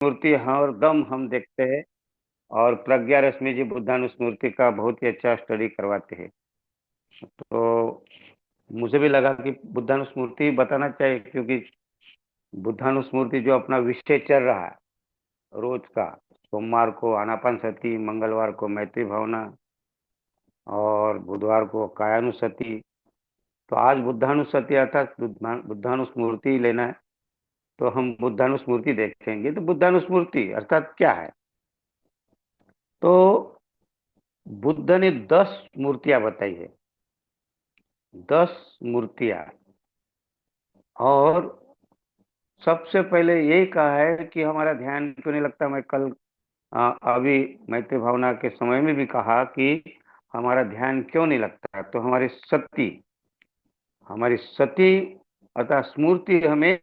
स्मृति हरदम हम देखते हैं। और प्रज्ञा रश्मि जी बुद्धानुस्मृति का बहुत ही अच्छा स्टडी करवाते हैं। तो मुझे भी लगा कि बुद्धानुस्मृति बताना चाहिए, क्योंकि बुद्धानुस्मृति जो अपना विषय चल रहा है रोज का, सोमवार को आनापानसति, मंगलवार को मैत्री भावना और बुधवार को कायानुसति। तो आज बुद्धानुसति अर्थात बुद्धानुस्मृति लेना है। तो हम बुद्धानुस्मृति देखेंगे। तो बुद्धानुस्मृति अर्थात क्या है? तो बुद्ध ने 10 मूर्तियां बताई है। 10 मूर्तियां। और सबसे पहले यही कहा है कि हमारा ध्यान क्यों नहीं लगता। मैं कल अभी मैत्री भावना के समय में भी कहा कि हमारा ध्यान क्यों नहीं लगता। तो हमारी सती अर्थात स्मृति, हमें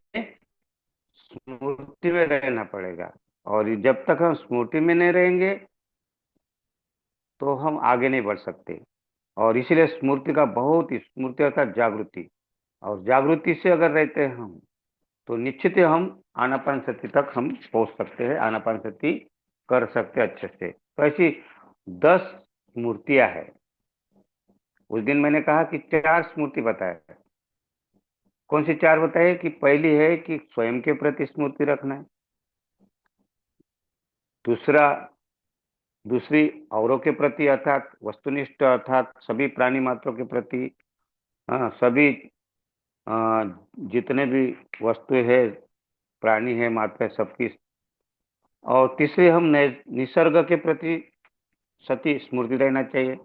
स्मृति में रहना पड़ेगा। और जब तक हम स्मृति में नहीं रहेंगे तो हम आगे नहीं बढ़ सकते। और इसीलिए स्मृति का बहुत ही, स्मृति अर्थात जागृति, और जागृति से अगर रहते हैं हम, तो निश्चित ही हम आनापान सति तक हम पहुंच सकते हैं, आनापान सति कर सकते हैं अच्छे से। तो ऐसी 10 मूर्तियां हैं। उस दिन मैंने कहा कि 4 स्मृति बताया। कौन सी 4 बताए? कि पहली है कि स्वयं के प्रति स्मृति रखना है। दूसरा, दूसरी औरों के प्रति अर्थात वस्तुनिष्ठ, अर्थात सभी प्राणी मात्रों के प्रति। हाँ, सभी जितने भी वस्तु है, प्राणी है, मात्रा है, सबकी। और तीसरी, हम निसर्ग के प्रति सती स्मृति रहना चाहिए।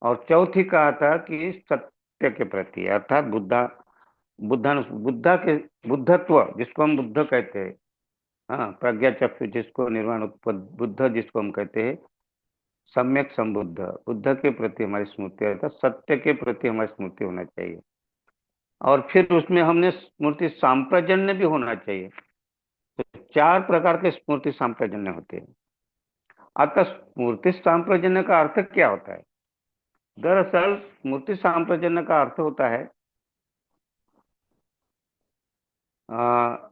और चौथी कहा था कि सत्य के प्रति अर्थात बुद्धा के बुद्धत्व, जिसको हम बुद्ध कहते हैं। हाँ, प्रज्ञा चक्षु जिसको, निर्वाण उत्पन्न बुद्ध जिसको हम कहते हैं, सम्यक संबुद्ध बुद्ध के प्रति हमारी स्मृति अर्थात सत्य के प्रति हमारी स्मृति होना चाहिए। और फिर उसमें हमने स्मृति सांप्रजन्य भी होना चाहिए। तो 4 प्रकार के स्मृति सांप्रजन्य होते हैं। अतः स्मृति सांप्रजन्य का अर्थ क्या होता है? दरअसल स्मृति सांप्रजन्य का अर्थ होता है, अ,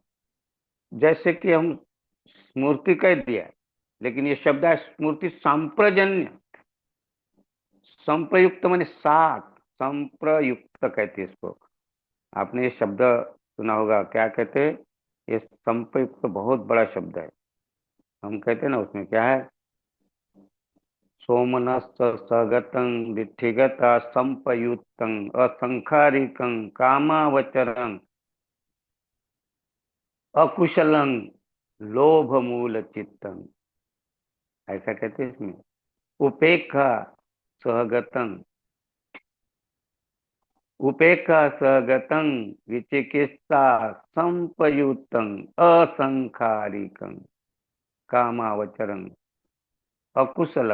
जैसे कि हम स्मृति कह दिया, लेकिन ये शब्द है स्मृति सांप्रजन्य। संप्रयुक्त माने साथ, संप्रयुक्त कहते हैं इसको। आपने ये शब्द सुना होगा, क्या कहते हैं? ये संप्रयुक्त बहुत बड़ा शब्द है। हम कहते हैं ना, उसमें क्या है? सोमनस्स सगतं दिठिगता संपयुक्तं असंखारिकं कामावचरं अकुशलं लोभ मूल चित्तम। ऐसा कहते हैं इसमें। उपेक्षा सहगतं, उपेक्षा सहगतं विचिकित्सा संपयुक्तं असंखारिकं कामावचरं अकुशल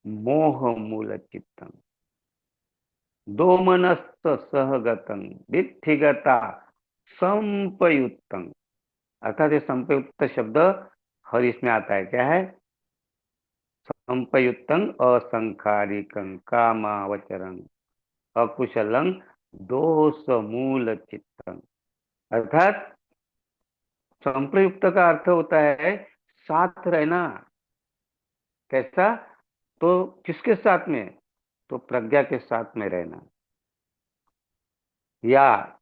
मोह मूल चित्तम। दो मनस्त सहगतं दिठिगता संपयुक्तं। अर्थात ये संपयुक्त शब्द हर इसमें आता है। क्या है? संपयुक्तं असंखारिकं कामावचरं अकुशलं दोष मूल चित्तम। अर्थात संप्रयुक्त का अर्थ होता है साथ रहना। कैसा? तो किसके साथ में? तो प्रज्ञा के साथ में रहना, या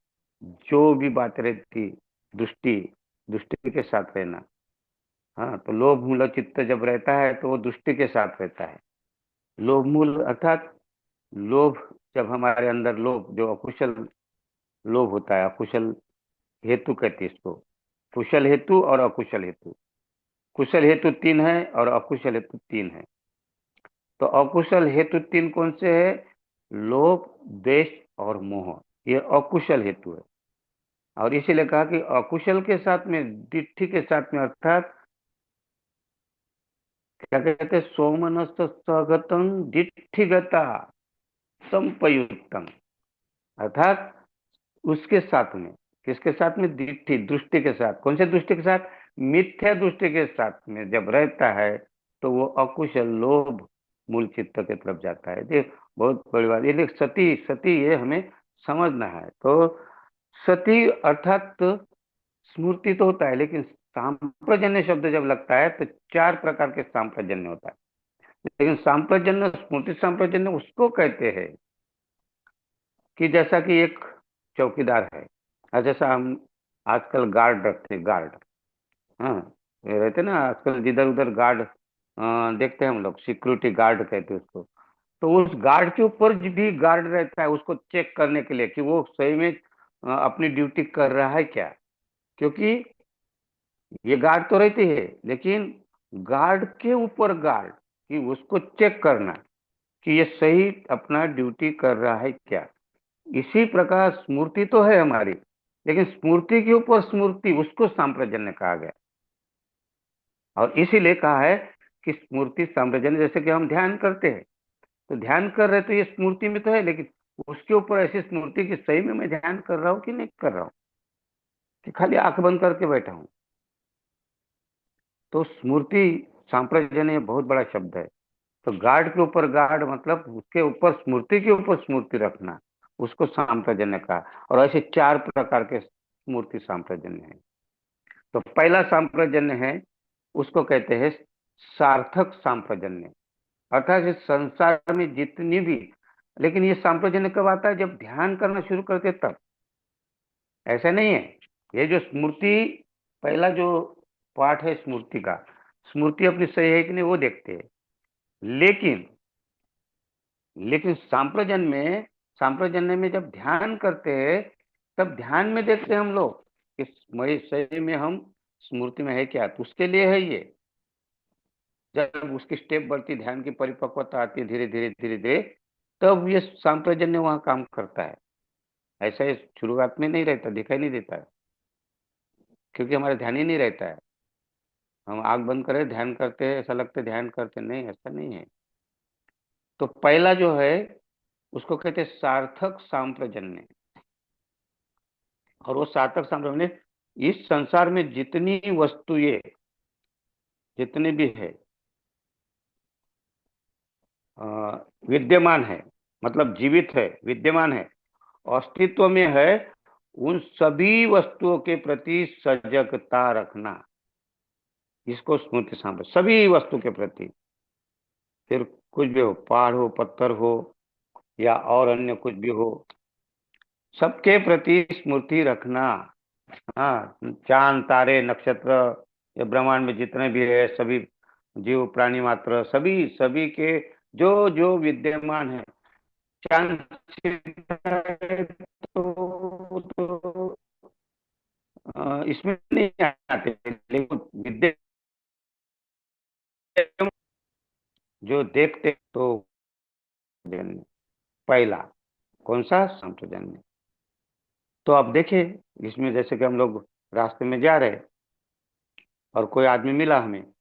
जो भी बात रहती, दृष्टि, दृष्टि के साथ रहना। हाँ, तो लोभ मूल चित्त जब रहता है तो वो दृष्टि के साथ रहता है। लोभ मूल अर्थात लोभ, जब हमारे अंदर लोभ, जो अकुशल लोभ होता है, अकुशल हेतु कहते हैं इसको। कुशल हेतु और अकुशल हेतु। कुशल हेतु 3 है और अकुशल हेतु 3 है। तो अकुशल हेतु 3 कौन से है? लोभ, द्वेष और मोह। ये अकुशल हेतु है। और इसीलिए कहा कि अकुशल के साथ में, दिट्ठी के साथ में, अर्थात क्या कहते हैं? सोमनस्स सगतं दिट्ठिगता संपयुक्तम। अर्थात उसके साथ में, किसके साथ में? दिट्ठी, दृष्टि के साथ। कौन से दृष्टि के साथ? मिथ्या दृष्टि के साथ में जब रहता है तो वो अकुशल लोभ मूल चित्त की तरफ जाता है। ये बहुत बड़ी बात। ये देख, सती सती ये हमें समझना है। तो सती अर्थात स्मृति तो होता है, लेकिन सांप्रजन्य शब्द जब लगता है तो चार प्रकार के सांप्रजन्य होता है। लेकिन सांप्रजन्य, स्मृति सांप्रजन्य उसको कहते हैं कि जैसा कि एक चौकीदार है, और जैसा हम आजकल गार्ड रखते हैं, गार्ड। हाँ, ये रहते ना आजकल जिधर उधर गार्ड, देखते हैं हम लोग, सिक्योरिटी गार्ड कहते हैं उसको। तो उस गार्ड के ऊपर भी गार्ड रहता है, उसको चेक करने के लिए कि वो सही में अपनी ड्यूटी कर रहा है क्या। क्योंकि ये गार्ड तो रहती है, लेकिन गार्ड के ऊपर गार्ड, कि उसको चेक करना कि ये सही अपना ड्यूटी कर रहा है क्या। इसी प्रकार स्मृति तो है हमारी, लेकिन स्मृति के ऊपर स्मृति, उसको सांप्रजन्य कहा गया। और इसीलिए कहा है कि स्मृति सांप्रजन्य, जैसे कि हम ध्यान करते हैं, तो ध्यान कर रहे तो ये स्मृति में तो है, लेकिन उसके ऊपर ऐसी स्मृति कि सही में मैं ध्यान कर रहा हूँ कि नहीं कर रहा हूँ, कि खाली आंख बंद करके बैठा हूँ। तो स्मृति सांप्रजन्य बहुत बड़ा शब्द है। तो गार्ड के ऊपर गार्ड मतलब उसके ऊपर स्मृति के ऊपर स्मृति रखना, उसको सांप्रजन्य कहा। और ऐसे चार प्रकार के स्मृति सांप्रजन्य है। तो पहला सांप्रजन्य है, उसको कहते हैं सार्थक सांप्रजन्य। अर्थात इस संसार में जितनी भी, लेकिन ये सांप्रजन्य कब आता है, जब ध्यान करना शुरू करते तब। ऐसा नहीं है। ये जो स्मृति, पहला जो पाठ है स्मृति का, स्मृति अपनी सही है कि नहीं वो देखते हैं। लेकिन लेकिन सांप्रजन्य में जब ध्यान करते हैं, तब ध्यान में देखते हैं हम लोग कि मैं सही में हम स्मृति में है क्या। तो उसके लिए है ये, जब उसकी स्टेप बढ़ती, ध्यान की परिपक्वता आती है धीरे धीरे धीरे धीरे, तब ये सांप्रजन्य वहां काम करता है। ऐसा ये शुरुआत में नहीं रहता, दिखाई नहीं देता है, क्योंकि हमारा ध्यान ही नहीं रहता है। हम आंख बंद करें ध्यान करते हैं, ऐसा लगता है ध्यान करते, नहीं, ऐसा नहीं है। तो पहला जो है उसको कहते हैं सार्थक सांप्रजन्य। और वो सार्थक सांप्रजन्य, इस संसार में जितनी वस्तुएं, जितने भी है, अ, विद्यमान है, मतलब जीवित है, विद्यमान है, अस्तित्व में है, उन सभी वस्तुओं के प्रति सजगता रखना, इसको स्मृति सांप्रजन्य। सभी वस्तु के प्रति, फिर कुछ भी हो, पहाड़ हो, पत्थर हो, या और अन्य कुछ भी हो, सबके प्रति स्मृति रखना। हाँ, चांद, तारे, नक्षत्र, ये ब्रह्मांड में जितने भी है, सभी जीव प्राणी मात्र, सभी सभी के जो जो विद्यमान है। चांद, सितारे तो इसमें नहीं आते, लेकिन विद्य जो देखते तो जन्य, पहला कौन सा, संप्रजन्य। तो अब देखिए इसमें, जैसे कि हम लोग रास्ते में जा रहे और कोई आदमी मिला हमें,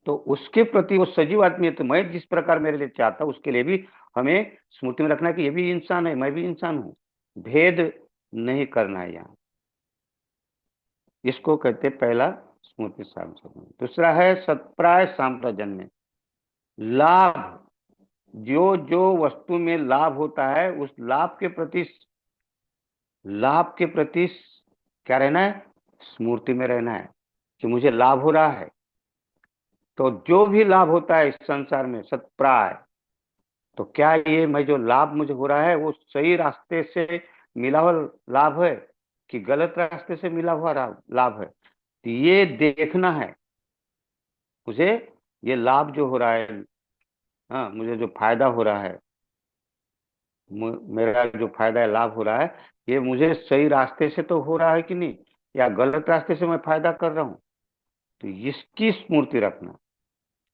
तो उसके प्रति, वो सजीव आदमी है, तो मैं जिस प्रकार मेरे लिए चाहता हूं उसके लिए भी हमें स्मृति में रखना है कि ये भी इंसान है, मैं भी इंसान हूं। भेद नहीं करना है यहाँ। इसको कहते हैं पहला स्मृति सांप्रजन्य। दूसरा है सत्प्राय सांप्रजन्य। लाभ, जो जो वस्तु में लाभ होता है, उस लाभ के प्रति क्या रहना है, स्मृति में रहना है कि मुझे लाभ हो रहा है। तो जो भी लाभ होता है इस संसार में सत्प्राय, तो क्या ये मैं जो लाभ मुझे हो रहा है वो सही रास्ते से मिला हुआ लाभ है कि गलत रास्ते से मिला हुआ लाभ है। तो ये देखना है मुझे, ये लाभ जो हो रहा है, हाँ, मुझे जो फायदा हो रहा है, मेरा जो फायदा है, लाभ हो रहा है, ये मुझे सही रास्ते से तो हो रहा है कि नहीं, या गलत रास्ते से मैं फायदा कर रहा हूँ। तो इसकी स्मृति रखना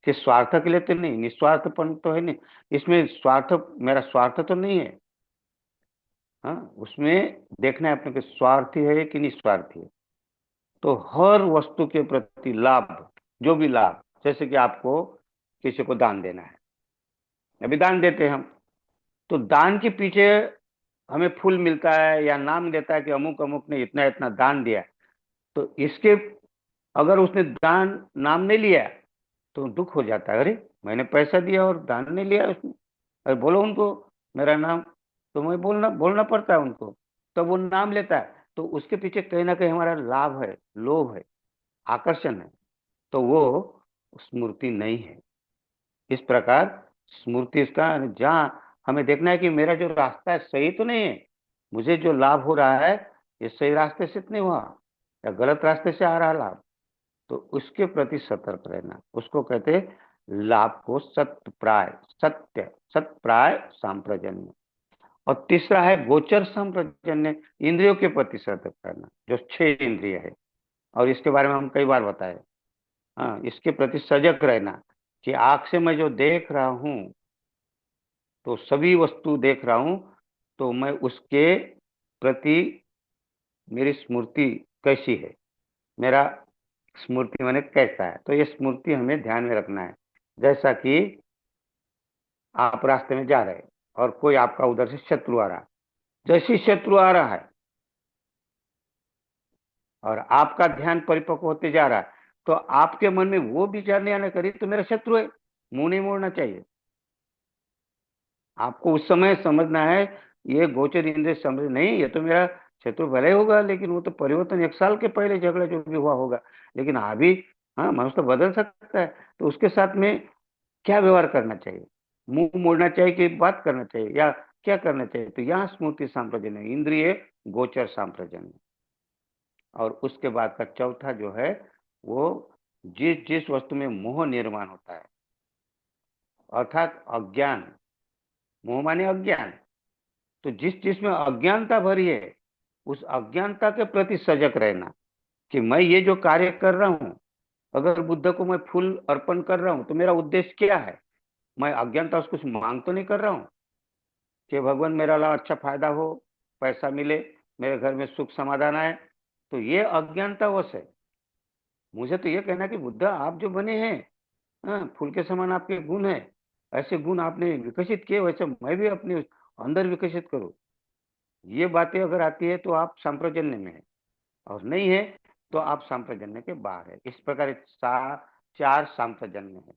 कि स्वार्थ के लिए तो नहीं, निस्वार्थपन तो है नहीं, इसमें स्वार्थ, मेरा स्वार्थ तो नहीं है। हाँ, उसमें देखना है अपने को स्वार्थी है कि निस्वार्थी है। तो हर वस्तु के प्रति लाभ, जो भी लाभ, जैसे कि आपको किसी को दान देना है, अभी दान देते हैं हम, तो दान के पीछे हमें फूल मिलता है या नाम देता है कि अमुक अमुक ने इतना इतना दान दिया, तो इसके, अगर उसने दान नाम नहीं लिया तो दुख हो जाता है, अरे मैंने पैसा दिया और दान नहीं लिया उसने, अरे बोलो उनको मेरा नाम, तो मैं बोलना बोलना पड़ता है उनको, तो वो नाम लेता है। तो उसके पीछे कहीं ना कहीं हमारा लाभ है, लोभ है। आकर्षण है, तो वो स्मृति नहीं है। इस प्रकार स्मृति इसका, जहां हमें देखना है कि मेरा जो रास्ता है सही तो नहीं है, मुझे जो लाभ हो रहा है ये सही रास्ते से तो नहीं हुआ या गलत रास्ते से आ रहा लाभ, तो उसके प्रति सतर्क रहना, उसको कहते हैं लाभ को सत्प्राय सांप्रजन्य। और तीसरा है गोचर सांप्रजन्य, इंद्रियों के प्रति सतर्क रहना, जो 6 इंद्रिय है, और इसके बारे में हम कई बार बताए। हाँ, इसके प्रति सजग रहना कि आंख से मैं जो देख रहा हूं, तो सभी वस्तु देख रहा हूं, तो मैं उसके प्रति मेरी स्मृति कैसी है, मेरा स्मृति मैंने कैसा है, तो ये स्मृति हमें ध्यान में रखना है। जैसा कि आप रास्ते में जा रहे और कोई आपका उधर से शत्रु आ रहा, जैसे ही शत्रु आ रहा है और आपका ध्यान परिपक्व होते जा रहा है, तो आपके मन में वो विचार नहीं आना करी तो मेरा शत्रु है, मुंह नहीं मोड़ना चाहिए। आपको उस समय समझना है, ये गोचर इंद्रिय समझ नहीं, ये तो मेरा शत्रु भले होगा, लेकिन वो तो परिवर्तन 1 साल के पहले झगड़ा जो भी हुआ होगा, लेकिन अभी हाँ मनुष्य तो बदल सकता है, तो उसके साथ में क्या व्यवहार करना चाहिए, मुंह मोड़ना चाहिए कि बात करना चाहिए, या क्या करना चाहिए, तो यहाँ स्मृति सांप्रजन्य, इंद्रिय गोचर सांप्रजन्य। और उसके बाद का चौथा जो है, वो जिस जिस वस्तु में मोह निर्माण होता है, अर्थात अज्ञान, मोह माने अज्ञान, तो जिस चीज में अज्ञानता भरी है, उस अज्ञानता के प्रति सजग रहना कि मैं ये जो कार्य कर रहा हूं, अगर बुद्ध को मैं फूल अर्पण कर रहा हूं तो मेरा उद्देश्य क्या है, मैं अज्ञानता उसको कुछ मांग तो नहीं कर रहा हूं कि भगवान मेरा ला अच्छा फायदा हो, पैसा मिले, मेरे घर में सुख समाधान आए, तो ये अज्ञानता वश है। मुझे तो ये कहना कि बुद्ध आप जो बने हैं, हाँ, फूल के समान आपके गुण है, ऐसे गुण आपने विकसित किए, वैसे मैं भी अपने अंदर विकसित करूं। ये बातें अगर आती है तो आप सांप्रजन्य में है, और नहीं है तो आप सांप्रजन्य के बाहर है। इस प्रकार 4 सांप्रजन्य है।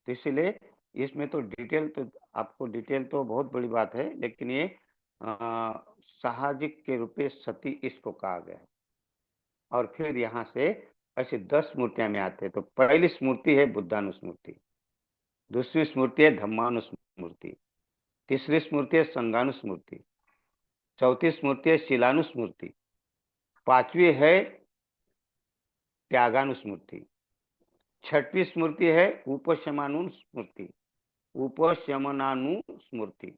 तो इसलिए इसमें तो डिटेल तो, आपको डिटेल तो बहुत बड़ी बात है, लेकिन ये साहजिक के रूप में सती इसको कहा गया है। और फिर यहाँ से ऐसे 10 मूर्तियां में आते हैं। तो पहली स्मृति है बुद्धानुस्मृति, दूसरी स्मृति है धम्मानुस्मृति, तीसरी स्मृति है संघानुस्मृति, चौथी स्मृति है शिलानुस्मृति, पांचवी है त्यागानुस्मृति, छठवीं स्मृति है उपशमनानुस्मृति, उपशमनानुस्मृति,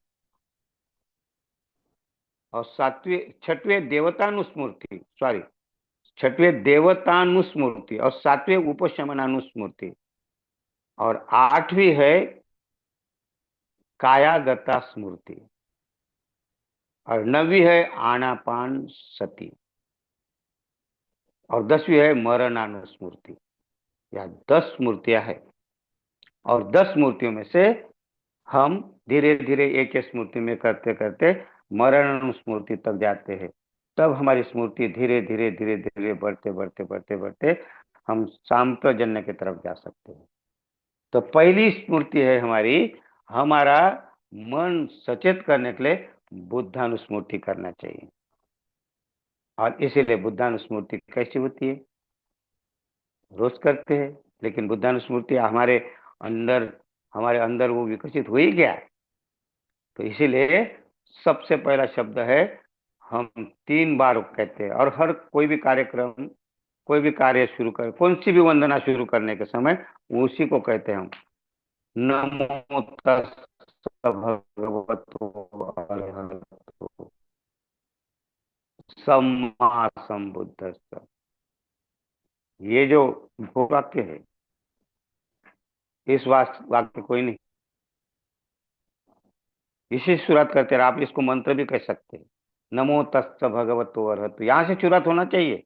और छठवें देवतानुस्मृति, सॉरी, छठवें देवतानुस्मृति, और सातवें उपशमनानुस्मृति, और आठवीं है कायागता स्मृति, और 9वीं है आनापान सती, और 10वीं है मरणानुस्मृति। यह 10 मूर्तियां है, और 10 मूर्तियों में से हम धीरे धीरे एक स्मृति में करते करते मरण स्मृति तक जाते हैं। तब हमारी स्मृति धीरे धीरे धीरे धीरे बढ़ते बढ़ते बढ़ते बढ़ते हम सांप्रजन्य की तरफ जा सकते हैं। तो पहली स्मृति है हमारी, हमारा मन सचेत करने के लिए बुद्धानुस्मृति करना चाहिए। और इसीलिए बुद्धानुस्मृति कैसी होती है, रोज करते हैं, लेकिन बुद्धानुस्मृति हमारे अंदर वो विकसित हो ही गया। तो इसीलिए सबसे पहला शब्द है, हम 3 बार कहते हैं, और हर कोई भी कार्यक्रम, कोई भी कार्य शुरू कर, कौन सी भी वंदना शुरू करने के समय उसी को कहते हैं हम, नमो तस् भगवतो अरहतो सम्मा संबुद्धस्स। ये जो वाक्य है, इस वाक्य कोई नहीं, इसी शुरुआत करते हैं। आप इसको मंत्र भी कह सकते हैं, नमो तस् भगवतो अरहतो, यहाँ से शुरुआत होना चाहिए।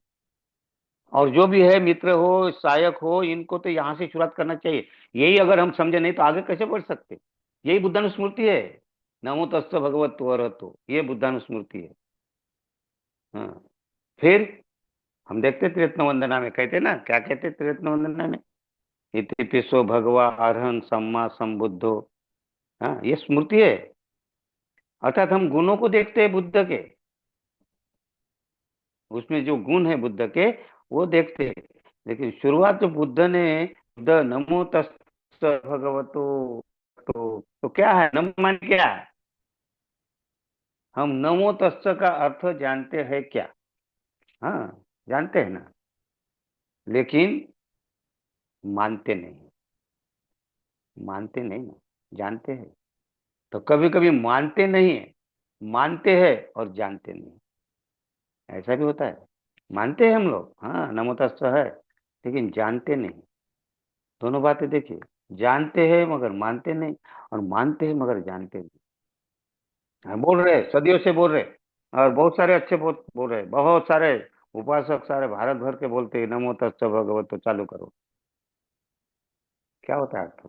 और जो भी है, मित्र हो, सहायक हो, इनको तो यहाँ से शुरुआत करना चाहिए। यही अगर हम समझे नहीं तो आगे कैसे बढ़ सकते। यही बुद्धानुस्मृति है, नमो तस् भगवतो अरहतो, ये बुद्धानुस्मृति है। हाँ, फिर हम देखते त्रिरत्न वंदना में कहते ना, क्या कहते त्रिरत्न वंदना में, इति पिसो भगवा अरहन सम्मा संबुद्धो। हाँ, ये स्मृति है, अर्थात हम गुणों को देखते हैं बुद्ध के, उसमें जो गुण है बुद्ध के वो देखते हैं। लेकिन शुरुआत जो बुद्ध ने, बुद्ध नमो तस् भगवतो, तो क्या है नमो मान क्या है? हम नमो तस् का अर्थ जानते हैं क्या? हाँ, जानते हैं ना, लेकिन मानते नहीं। मानते नहीं ना, जानते हैं। तो कभी कभी मानते नहीं है, मानते हैं और जानते नहीं। ऐसा भी होता है। मानते हैं हम लोग, हाँ नमो तस्सै है, लेकिन जानते नहीं। दोनों बातें देखिए, जानते हैं मगर मानते नहीं, और मानते हैं मगर जानते नहीं। हाँ, बोल रहे सदियों से बोल रहे, और बहुत सारे अच्छे बोल रहे, बहुत सारे उपासक सारे भारत भर के बोलते हैं नमो तस्सै भगवतो, चालू करो। क्या होता है अर्थ?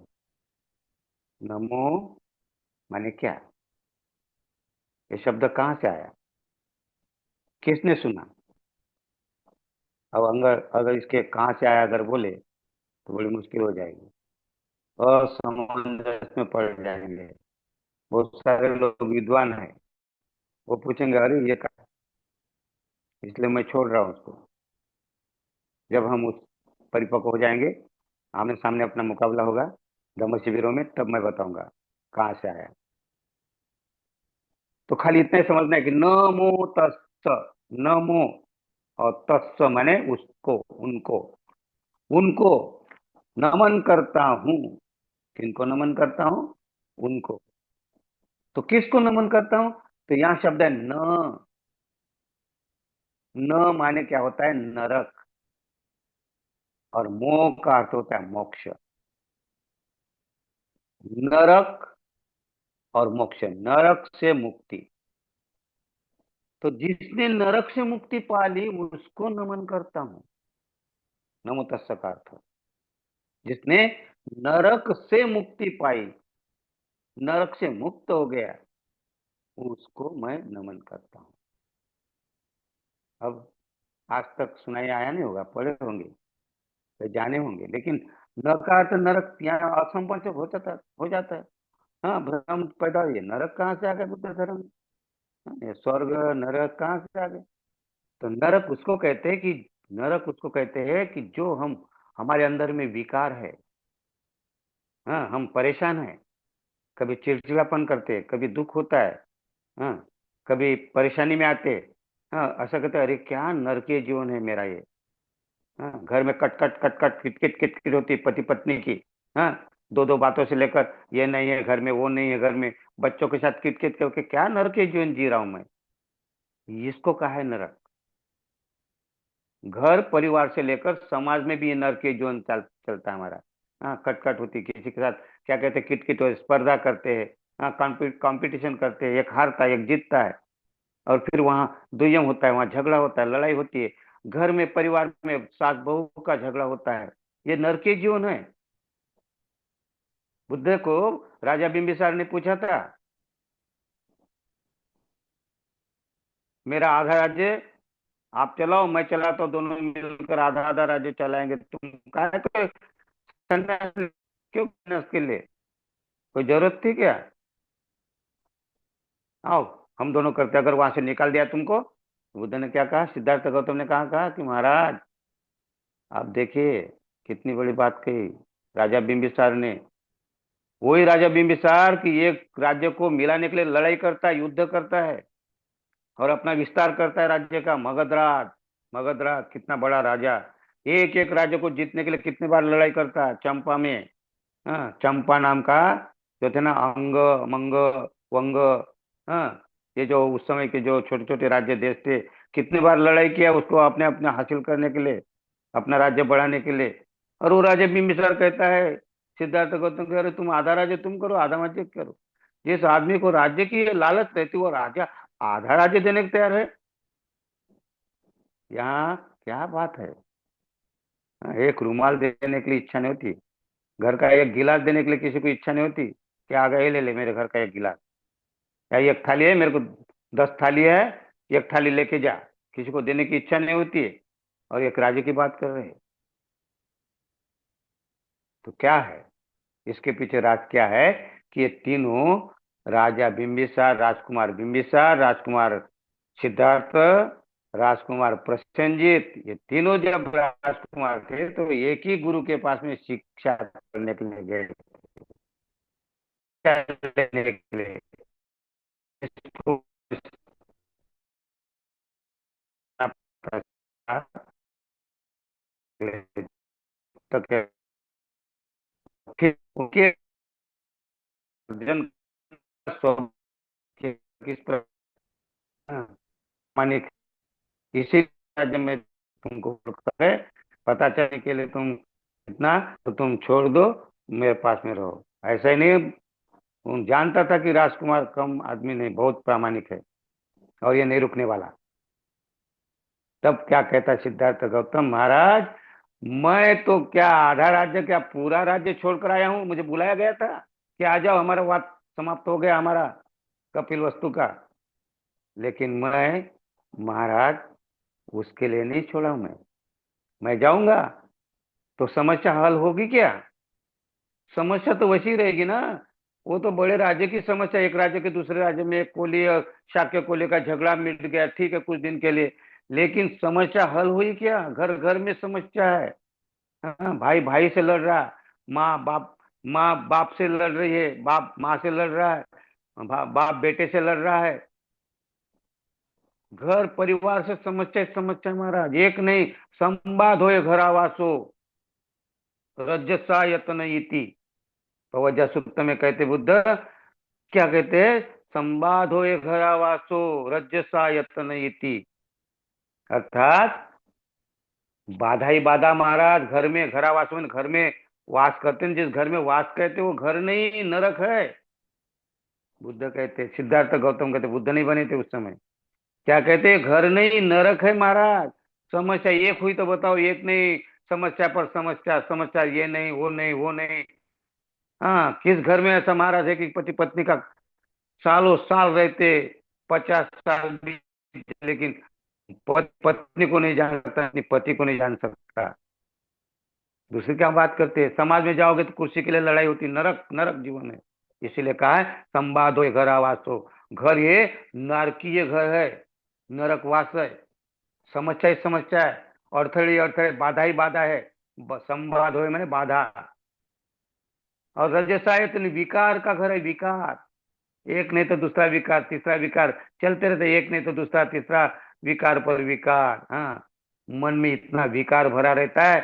नमो माने क्या? ये शब्द कहाँ से आया? किसने सुना? अब अगर अगर इसके कहाँ से आया अगर बोले तो बड़ी मुश्किल हो जाएगी, असमंजस में पड़ जाएंगे। बहुत सारे लोग विद्वान हैं, वो पूछेंगे अरे ये कहा, इसलिए मैं छोड़ रहा हूँ उसको। जब हम उस परिपक्व हो जाएंगे, आमने सामने अपना मुकाबला होगा धम्म शिविरों में, तब मैं बताऊंगा कहाँ से आया। तो खाली इतना ही समझना है कि नमो तस्स, नमो और तस्स माने उसको, उनको, उनको नमन करता हूँ। किनको नमन करता हूँ? उनको। तो किसको नमन करता हूँ? तो यहाँ शब्द है न। न माने क्या होता है? नरक। और मोह का अर्थ होता है मोक्ष। नरक और मोक्ष, नरक से मुक्ति। तो जिसने नरक से मुक्ति पा ली उसको नमन करता हूं। नमो तस्स का अर्थ, जिसने नरक से मुक्ति पाई, नरक से मुक्त हो गया, उसको मैं नमन करता हूं। अब आज तक सुनाई आया नहीं होगा, पढ़े होंगे तो जाने होंगे, लेकिन न का अर्थ नरक यहाँ असंपन्न हो जाता, हो जाता है। हाँ, भ्रम पैदा हुई, नरक कहाँ से आ गया बुद्ध धर्म में? हाँ, ये स्वर्ग नरक कहाँ से आ गए? तो नरक उसको कहते हैं कि, नरक उसको कहते हैं कि जो हम, हमारे अंदर में विकार है। हाँ, हम परेशान हैं, कभी चिड़चिड़ापन करते हैं, कभी दुख होता है। हाँ, कभी परेशानी में आते हैं। हाँ, ऐसा कहते हैं अरे क्या नरकीय जीवन है मेरा ये। हाँ, घर में cut cut cut cut kit kit kit होती पति पत्नी की। हाँ, दो दो बातों से लेकर, ये नहीं है घर में, वो नहीं है घर में, बच्चों के साथ किट किट करके क्या नरकीय जीवन जी रहा हूं मैं। इसको कहा है नरक। घर परिवार से लेकर समाज में भी ये नरकीय जीवन चलता है हमारा। हाँ, कटकट होती किसी के साथ, क्या कहते हैं, किट किट हो, स्पर्धा करते हैं। हाँ, कंपटीशन करते हैं, एक हारता है एक जीतता है, और फिर वहां दुय्यम होता है, वहां झगड़ा होता है, लड़ाई होती है। घर में परिवार में सास बहू का झगड़ा होता है। ये नरकीय जीवन है। बुद्ध को राजा बिंबिसार ने पूछा था, मेरा आधा राज्य आप चलाओ, मैं चलाता हूँ, दोनों मिलकर आधा आधा राज्य चलाएंगे, तुम काहे को संन्यास, क्यों संन्यास के लिए? कोई जरूरत थी क्या? आओ, हम दोनों करते, अगर वहां से निकाल दिया तुमको। बुद्ध ने क्या कहा, सिद्धार्थ गौतम ने कहा कि महाराज आप देखिए, कितनी बड़ी बात कही राजा बिंबिसार ने। वही राजा बिंबिसार कि एक राज्य को मिलाने के लिए लड़ाई करता है, युद्ध करता है, और अपना विस्तार करता है राज्य का। मगधराज, मगधराज कितना बड़ा राजा, एक एक राज्य को जीतने के लिए कितने बार लड़ाई करता है। चंपा में, हाँ, चंपा नाम का जो थे ना, अंग, मंग, वंग, हाँ, ये जो उस समय के जो छोटे छोटे राज्य देश थे, कितने बार लड़ाई किया उसको अपने अपने हासिल करने के लिए, अपना राज्य बढ़ाने के लिए। और वो राजा बिंबिसार कहता है सिद्धार्थ गौतम के, अरे तुम आधा राज्य तुम करो, आधा राज्य करो। जिस आदमी को राज्य की लालच रहती है वो राजा आधा राज्य देने को तैयार है। यहाँ क्या बात है? हाँ, एक रुमाल देने के लिए इच्छा नहीं होती, घर का एक गिलास देने के लिए किसी को इच्छा नहीं होती कि आ गए ले ले मेरे घर का एक गिलास, या एक थाली है मेरे को, 10 थाली है, एक थाली लेके जा, किसी को देने की इच्छा नहीं होती है। और एक राज्य की बात कर रहे हैं। तो क्या है इसके पीछे? राज क्या है कि ये तीनों, राजा बिंबिसार, राजकुमार बिंबिसार, राजकुमार सिद्धार्थ, राजकुमार प्रसेनजीत, ये तीनों जब राजकुमार थे तो एक ही गुरु के पास में शिक्षा करने के लिए गए, शिक्षा लेने के लिए। इसको तक फिर उनके अर्जुन का स्वभाव किस प्रकार मानिक, इसी राज्य में तुमको है, पता चलने के लिए तुम इतना तो तुम छोड़ दो, मेरे पास में रहो। ऐसा ही नहीं, वो जानता था कि राजकुमार कम आदमी नहीं, बहुत प्रामाणिक है और ये नहीं रुकने वाला। तब क्या कहता सिद्धार्थ गौतम महाराज, मैं तो क्या आधा राज्य, क्या पूरा राज्य छोड़कर आया हूं, मुझे बुलाया गया था कि आ जाओ, हमारा वाद समाप्त हो गया हमारा कपिल वस्तु का। लेकिन मैं महाराज उसके लिए नहीं छोड़ा हूं। मैं जाऊंगा तो समस्या हल होगी क्या? समस्या तो वैसी रहेगी ना। वो तो बड़े राज्य की समस्या, एक राज्य के दूसरे राज्य में एक कोली और शाक्य कोली का झगड़ा मिट गया, ठीक है कुछ दिन के लिए, लेकिन समस्या हल हुई क्या? घर घर में समस्या है। हाँ, भाई भाई से लड़ रहा है, माँ बाप से लड़ रही है, बाप माँ से लड़ रहा है, बाप बेटे से लड़ रहा है। घर परिवार से समस्या ही समस्या महाराज, एक नहीं। संवाद हो घर आवासो, रजसा यतन इति। प्रवज्जा सूक्त में कहते बुद्ध, क्या कहते हैं? संवाद हो घर आवासो, रजसा यतन इति। अर्थात बाधा ही बाधा महाराज, घर में, घर आवास में, घर में वास करते हैं, जिस घर में वास करते वो घर नहीं नरक है। बुद्ध कहते, सिद्धार्थ गौतम कहते, बुद्ध नहीं बने थे उस समय, क्या कहते? घर नहीं नरक है महाराज। समस्या एक हुई तो बताओ, एक नहीं, समस्या पर समस्या, समस्या ये नहीं वो नहीं वो नहीं। हाँ, किस घर में ऐसा महाराज है कि पति पत्नी का सालों साल रहते, 50 साल भी, लेकिन पत्नी को नहीं जान सकता, अपनी पति को नहीं जान सकता। दूसरी क्या बात करते हैं? समाज में जाओगे तो कुर्सी के लिए लड़ाई होती, नरक नरक जीवन है। इसीलिए कहा है संवाद हो घर आवास हो। घर ये नारकीय घर है, नरकवास है। समस्या ही समस्या है, अड़थड़े ही अड़थड़े, बाधा ही बाधा है। संवाद हो मैंने बाधा। और रजसायत विकार का घर है, विकार। एक नहीं तो दूसरा विकार, तीसरा विकार, चलते रहते, एक नहीं तो दूसरा तीसरा विकार पर विकार। हाँ, मन में इतना विकार भरा रहता है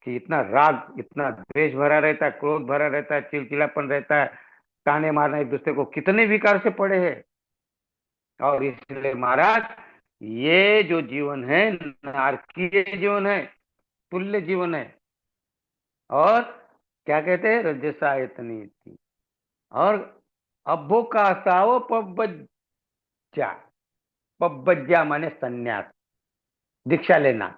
कि इतना राग, इतना द्वेष भरा रहता है, क्रोध भरा रहता है, चिड़चिड़ापन रहता है, ताने मारना एक दूसरे को, कितने विकार से पड़े हैं। और इसलिए महाराज, ये जो जीवन है नारकीय जीवन है, तुल्य जीवन है। और क्या कहते हैं? रजसायतनी थी। और अभो का साव पब्बज्जा, पब्बज्जा माने संन्यास, दीक्षा लेना।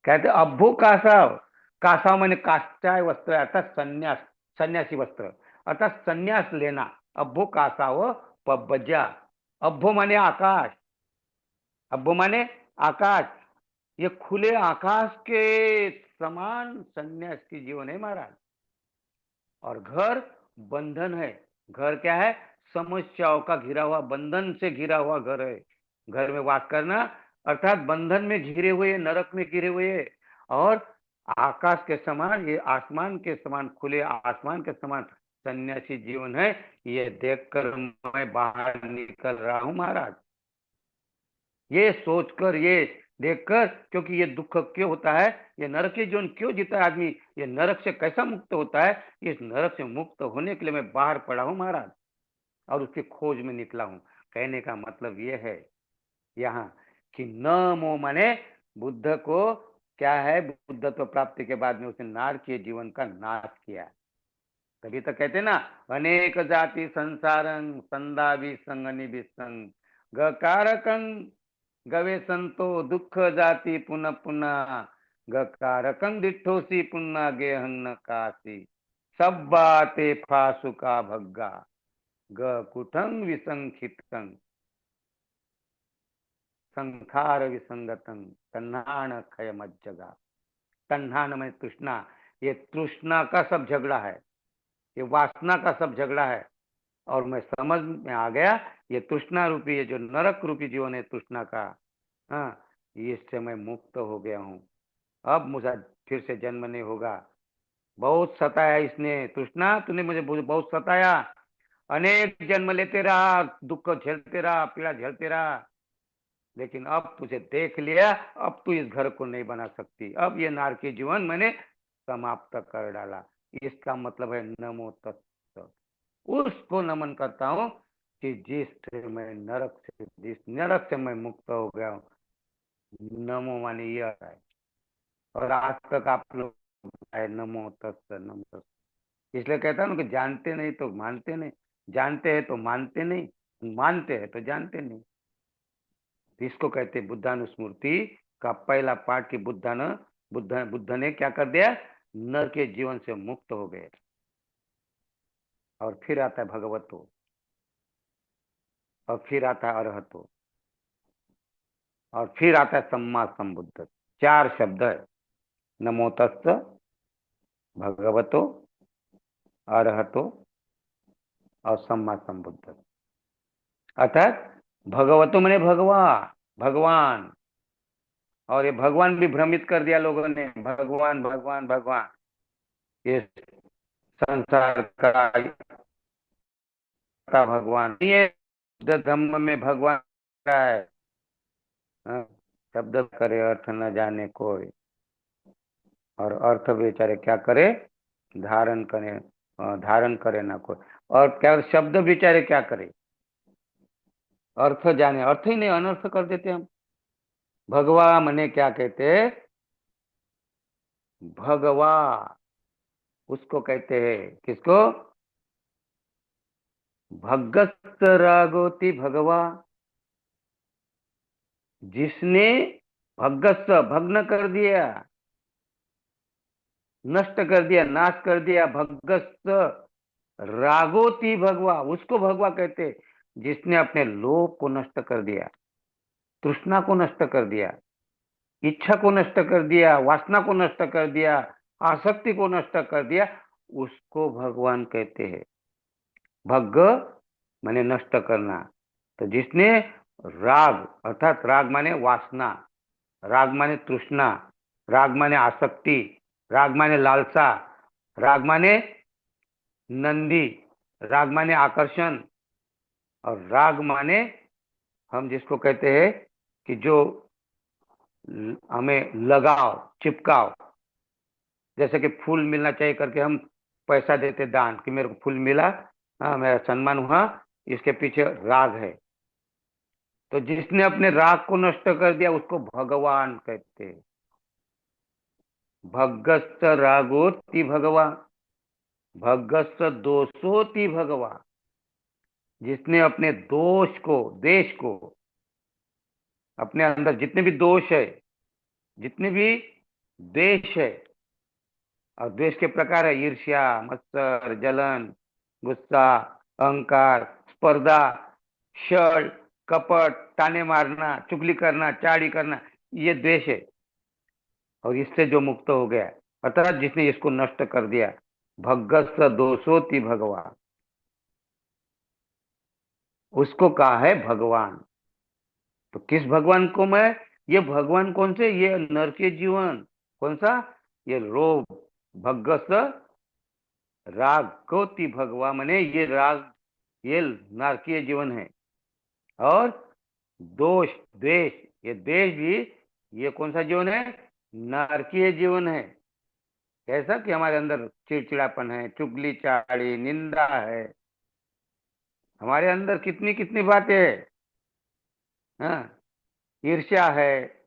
कहते अभ्भू कासाव, कासाव माने काष्ठाय वस्त्र, अर्थात संन्यास, सन्यासी वस्त्र, अर्थात संन्यास लेना। अभ्भू कासाव पब्बज्जा। अभ्भो माने आकाश, अभ्भो माने आकाश, ये खुले आकाश के समान संन्यास की जीवन है महाराज। और घर बंधन है। घर क्या है? समस्याओं का घिरा हुआ, बंधन से घिरा हुआ घर है। घर में वास करना अर्थात बंधन में घिरे हुए, नरक में घिरे हुए। और आकाश के समान, ये आसमान के समान, खुले आसमान के समान सन्यासी जीवन है। ये देखकर मैं बाहर निकल रहा हूं महाराज, ये सोचकर, ये देखकर, क्योंकि ये दुख क्यों होता है, ये नरक की जीवन क्यों जीता है आदमी, ये नरक से कैसा मुक्त होता है, इस नरक से मुक्त होने के लिए मैं बाहर पड़ा हूं महाराज, और उसकी खोज में निकला हूं। कहने का मतलब ये है यहाँ कि न मोह माने बुद्ध को क्या है, बुद्धत्व प्राप्ति के बाद में उसने नारकीय जीवन का नाश किया। तभी तो कहते ना, अनेक जाति संसारं संदा संग निविसंग गकारकं गवे संतो दुख जाति पुनः पुनः गकारकं दिठोसी पुनः गेहं न कासी सब बाते फासु का भग्गा ग कुठं विसंखितं संखार विसंगतं तन्हान खय मज्जगा। तन्हान में तृष्णा, ये तृष्णा का सब झगड़ा है, ये वासना का सब झगड़ा है। और मैं समझ में आ गया, ये तृष्णा रूपी, ये जो नरक रूपी जीवन है तृष्णा का, हाँ, इससे मैं मुक्त हो गया हूँ। अब मुझे फिर से जन्म नहीं होगा। बहुत सताया इसने, तृष्णा तूने मुझे बहुत सताया, अनेक जन्म लेते रहा, दुख झेलते रहा, पीड़ा झेलते रहा, लेकिन अब तुझे देख लिया। अब तू इस घर को नहीं बना सकती। अब ये नारकीय जीवन मैंने समाप्त कर डाला। इसका मतलब है नमो तत्व। उसको नमन करता हूँ कि जिस नरक से मैं मुक्त हो गया हूँ। नमो माने यह है। और आज तक आप लोग है नमो तत्व नमो तत्व। इसलिए कहता हूँ ना कि जानते नहीं तो मानते नहीं, जानते हैं तो मानते नहीं, मानते हैं तो जानते नहीं। इसको कहते हैं बुद्धानुस्मृति का पहला पाठ की बुद्ध ने क्या कर दिया, नर के जीवन से मुक्त हो गए। और फिर आता है भगवतो, और फिर आता है अरहतो, और फिर आता है सम्मा संबुद्ध। चार शब्द है, नमो तस्स, भगवतो, अरहतो और सम्मा संबुद्ध। अर्थात भगवतो मैंने भगवान, भगवान। और ये भगवान भी भ्रमित कर दिया लोगों ने, भगवान भगवान भगवान। ये संसार का भगवान ये धम्म में भगवान का है। हाँ, शब्द करे अर्थ न जाने कोई, और अर्थ बेचारे क्या करे, धारण करे, धारण करे ना कोई। और क्या शब्द बेचारे क्या करे, अर्थ जाने, अर्थ ही नहीं अनर्थ कर देते हम। भगवा मने क्या कहते हैं, भगवा उसको कहते हैं, किसको, भगत रागोति भगवा। जिसने भगत भग्न कर दिया, नष्ट कर दिया, नाश कर दिया, भगत रागोति भगवा, उसको भगवा कहते। जिसने अपने लोभ को नष्ट कर दिया, तृष्णा को नष्ट कर दिया, इच्छा को नष्ट कर दिया, वासना को नष्ट कर दिया, आसक्ति को नष्ट कर दिया, उसको भगवान कहते हैं। भग माने नष्ट करना। तो जिसने राग, अर्थात राग माने वासना, राग माने तृष्णा, राग माने आसक्ति, राग माने लालसा, राग माने नंदी, राग माने आकर्षण, और राग माने हम जिसको कहते हैं कि जो हमें लगाव, चिपकाव। जैसे कि फूल मिलना चाहिए करके हम पैसा देते दान कि मेरे को फूल मिला, हाँ मेरा सम्मान हुआ, इसके पीछे राग है। तो जिसने अपने राग को नष्ट कर दिया उसको भगवान कहते हैं। भगस्त रागोति भगवा, भगस्त दोषोति भगवा। जिसने अपने दोष को, देश को, अपने अंदर जितने भी दोष है, जितने भी द्वेष है, और द्वेष के प्रकार है ईर्ष्या, मत्सर, जलन, गुस्सा, अहंकार, स्पर्धा, छल, कपट, ताने मारना, चुगली करना, चाड़ी करना, ये द्वेष है। और इससे जो मुक्त हो गया, अर्थात जिसने इसको नष्ट कर दिया, भगत दोषोति भगवान, उसको कहा है भगवान। तो किस भगवान को मैं, ये भगवान कौन से, ये नर के जीवन, कौन सा, ये लोभ, भगत राग कोटि भगवा मने ये राग, ये नारकीय जीवन है। और दोष द्वेष, ये द्वेष भी, ये कौन सा जीवन है, नारकीय जीवन है। कैसा कि हमारे अंदर चिड़चिड़ापन है, चुगली चाड़ी, निंदा है, हमारे अंदर कितनी कितनी बातें है। हाँ, ईर्ष्या है,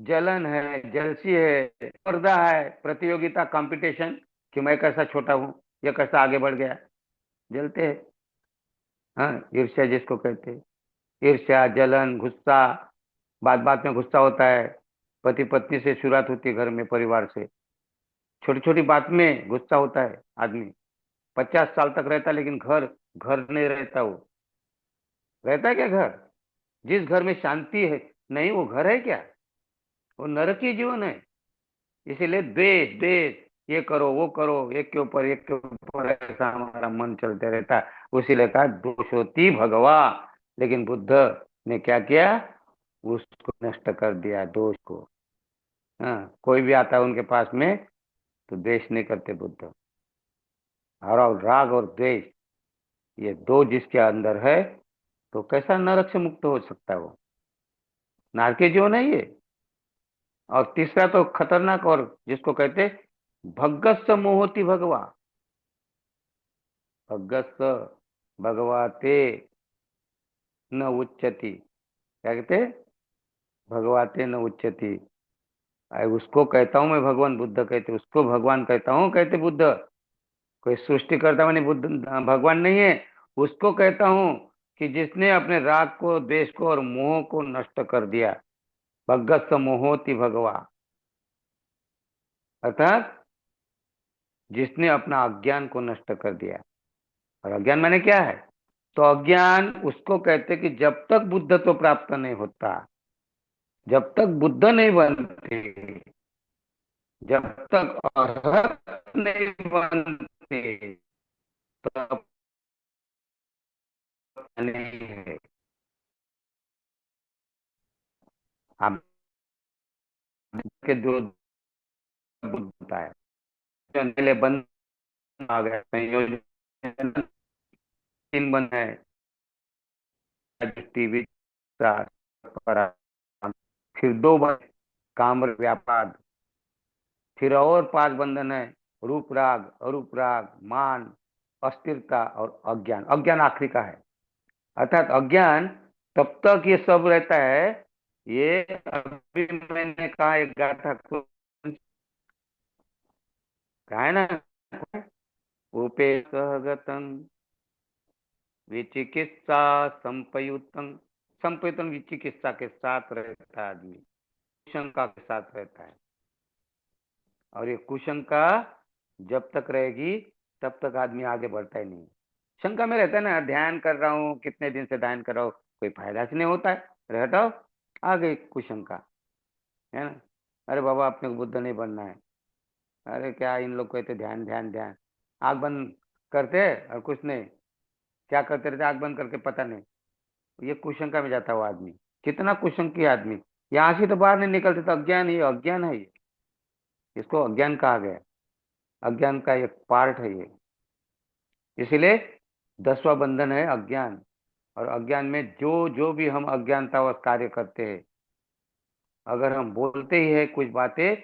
जलन है, जलसी है, स्पर्धा है, प्रतियोगिता, कंपटीशन, कि मैं कैसा छोटा हूँ, ये कैसा आगे बढ़ गया, जलते हैं। हाँ, ईर्ष्या जिसको कहते हैं, ईर्ष्या, जलन, गुस्सा, बात बात में गुस्सा होता है। पति पत्नी से शुरुआत होती है, घर में परिवार से, छोटी छोटी बात में गुस्सा होता है आदमी। 50 साल तक रहता है, लेकिन घर घर नहीं रहता। वो रहता है क्या घर, जिस घर में शांति है नहीं, वो घर है क्या, वो नरकीय जीवन है। इसीलिए द्वेष द्वेष, ये करो वो करो, एक के ऊपर ऐसा हमारा मन चलते रहता है। उसीलिए कहा दोषोती भगवा। लेकिन बुद्ध ने क्या किया, उसको नष्ट कर दिया, दोष को। हाँ, कोई भी आता है उनके पास में तो द्वेष नहीं करते बुद्ध। और राग और द्वेष, ये दो जिसके अंदर है तो कैसा नरक से मुक्त हो सकता है वो? नारकी जीवन है ये। और तीसरा तो खतरनाक, और जिसको कहते भगत मोहति भगवा। भगत भगवाते न उच्चति, क्या कहते? भगवाते न उच्चति। उसको कहता हूं मैं भगवान, बुद्ध कहते उसको भगवान कहता हूं, कहते बुद्ध। कोई सृष्टि करता मैंने बुद्ध भगवान नहीं है। उसको कहता हूं कि जिसने अपने राग को, द्वेष को और मोह को नष्ट कर दिया। भगत मोहोति भगवा, अर्थात जिसने अपना अज्ञान को नष्ट कर दिया। और अज्ञान माने क्या है? तो अज्ञान उसको कहते कि जब तक बुद्ध तो प्राप्त नहीं होता, जब तक बुद्ध नहीं बनते, जब तक अरहत नहीं बनते, तब नहीं है। आप के दो बुद्ध होता है, पहले बंद आ गया संयोजन, तीन बंद है, टीवी, फिर दो बंद, काम व्यापार, फिर और पांच बंधन है, रूप राग, अरूप राग, मान, अस्थिरता और अज्ञान। अज्ञान आखिरी का है। अर्थात अज्ञान तब तक ये सब रहता है। ये अभी मैंने कहा एक गाथा को, कहा है ना, उपेक्षगतं विचिकित्सा संपयुक्तम। संपयुक्तम विचिकित्सा के साथ रहता है आदमी, कुशंका के साथ रहता है। और ये कुशंका जब तक रहेगी तब तक आदमी आगे बढ़ता ही नहीं। शंका में रहता है ना, ध्यान कर रहा हूँ, कितने दिन से ध्यान कर रहा हूँ, कोई फायदा से नहीं होता है, अरे हटाओ, आ गई कुशंका, है ना। अरे बाबा अपने को बुद्ध नहीं बनना है। अरे क्या इन लोग कहते ध्यान ध्यान ध्यान, आग बंद करते और कुछ नहीं, क्या करते रहते आग बंद करके, पता नहीं। ये कुशंका में जाता हुआ आदमी, कितना कुशंकी आदमी, यहाँ से तो बाहर नहीं निकलते। तो अज्ञान, ये अज्ञान है, ये इसको अज्ञान कहा गया। अज्ञान का एक पार्ट है ये। इसीलिए 10वां बंधन है अज्ञान। और अज्ञान में जो जो भी हम अज्ञानतावश कार्य करते हैं, अगर हम बोलते ही है कुछ बातें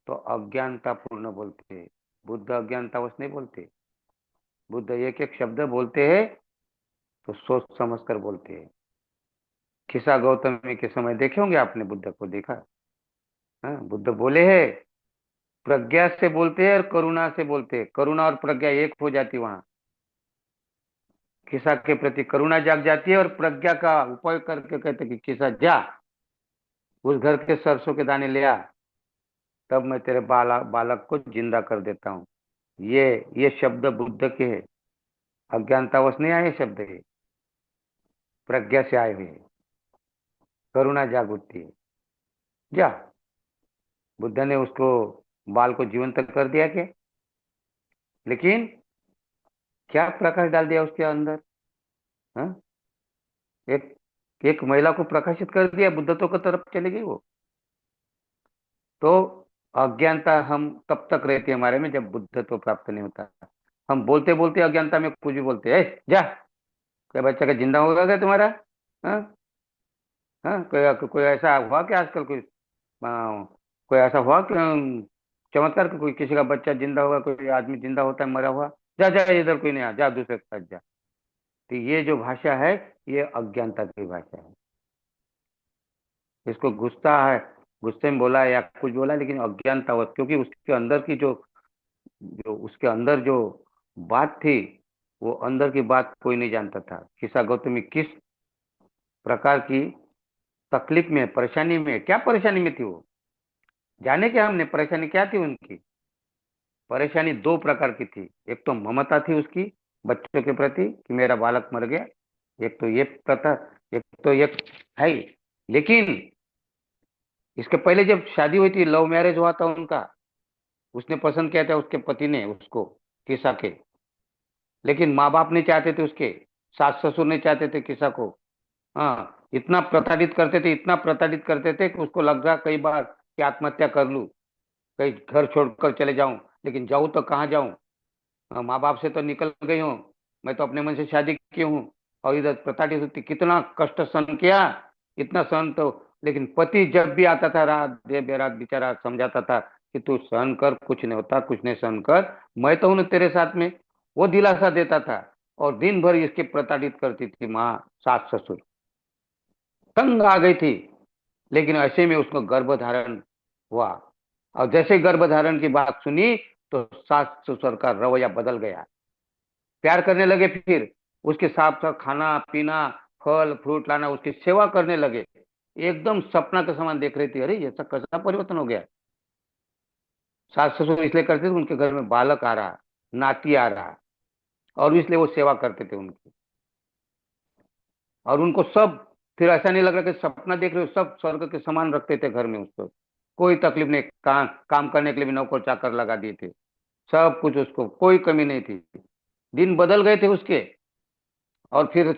तो अज्ञानता पूर्ण बोलते हैं। बुद्ध अज्ञानतावश नहीं बोलते। बुद्ध एक एक शब्द बोलते हैं तो सोच समझ कर बोलते हैं। खिस्सा गौतमी के समय देखे होंगे आपने, बुद्ध को देखा? हाँ, बुद्ध बोले हैं, प्रज्ञा से बोलते हैं और करुणा से बोलते हैं। करुणा और प्रज्ञा एक हो जाती वहां। खिस्सा के प्रति करुणा जाग जाती है और प्रज्ञा का उपयोग करके कहते कि खिस्सा जा, उस घर के सरसों के दाने ले आ, तब मैं तेरे बालक को जिंदा कर देता हूँ। ये शब्द बुद्ध के है। अज्ञानतावश नहीं आए शब्द, ये प्रज्ञा से आए हुए। करुणा जाग उठती है, जा। बुद्ध ने उसको, बाल को जीवंत कर दिया क्या? लेकिन क्या प्रकाश डाल दिया उसके अंदर? हाँ, एक एक महिला को प्रकाशित कर दिया, बुद्धत्व की तरफ चली गई वो। तो अज्ञानता हम तब तक रहती है हमारे में जब बुद्धत्व प्राप्त नहीं होता। हम बोलते बोलते अज्ञानता में कुछ भी बोलते हैं, जा, क्या बच्चा का जिंदा होगा क्या तुम्हारा? हाँ, हाँ, कोई कोई ऐसा हुआ कि आजकल कोई, कोई ऐसा हुआ कि चमत्कार कि कोई किसी का बच्चा जिंदा होगा, कोई आदमी जिंदा होता है मरा हुआ? जा जा, इधर कोई नहीं आ, जा दूसरे के पास जा। तो ये जो भाषा है, ये अज्ञानता की भाषा है। इसको गुस्सा है, गुस्से में बोला या कुछ बोला, लेकिन अज्ञानता हो, क्योंकि उसके अंदर की जो जो उसके अंदर जो बात थी, वो अंदर की बात कोई नहीं जानता था। किसा गौतमी किस प्रकार की तकलीफ में, परेशानी में, क्या परेशानी में थी वो, जाने क्या हमने परेशानी क्या थी उनकी। परेशानी दो प्रकार की थी। एक तो ममता थी उसकी बच्चों के प्रति कि मेरा बालक मर गया, एक तो ये प्रथा, एक तो ये है ही। लेकिन इसके पहले जब शादी हुई थी, लव मैरिज हुआ था उनका, उसने पसंद किया था उसके पति ने उसको, किसा के। लेकिन माँ बाप नहीं चाहते थे उसके, सास ससुर नहीं चाहते थे किसा को। हाँ, इतना प्रताड़ित करते थे, इतना प्रताड़ित करते थे कि उसको लग रहा कई बार कि आत्महत्या कर लूं, कहीं घर छोड़कर चले जाऊं। लेकिन जाऊं तो कहाँ जाऊं? माँ बाप से तो निकल गई हूँ, मैं तो अपने मन से शादी की हूँ, और इधर प्रताड़ित होती, कितना कष्ट सहन किया, इतना सहन तो। लेकिन पति जब भी आता था रात देर बेरात बेचारा समझाता था कि तू सहन कर, कुछ नहीं होता, कुछ नहीं, सहन कर, मैं तो हूं ना तेरे साथ में। वो दिलासा देता था। और दिन भर इसके प्रताड़ित करती थी माँ, सास ससुर। तंग आ गई थी। लेकिन ऐसे में उसको गर्भधारण हुआ। और जैसे गर्भधारण की बात सुनी तो सास ससुर का रवैया बदल गया। प्यार करने लगे फिर। उसके साथ साथ खाना पीना, फल फ्रूट लाना, उसकी सेवा करने लगे। एकदम सपना के समान देख रही थी, अरे ये सब कैसा परिवर्तन हो गया। सास ससुर इसलिए करते थे उनके घर में बालक आ रहा, नाती आ रहा, और इसलिए वो सेवा करते थे उनकी। और उनको सब, फिर ऐसा नहीं लग रहा कि सपना देख रहे हो, सब स्वर्ग के समान रखते थे घर में उसको। कोई तकलीफ नहीं, काम करने के लिए भी नौकर चाकर लगा दिए थे। सब कुछ, उसको कोई कमी नहीं थी। दिन बदल गए थे उसके। और फिर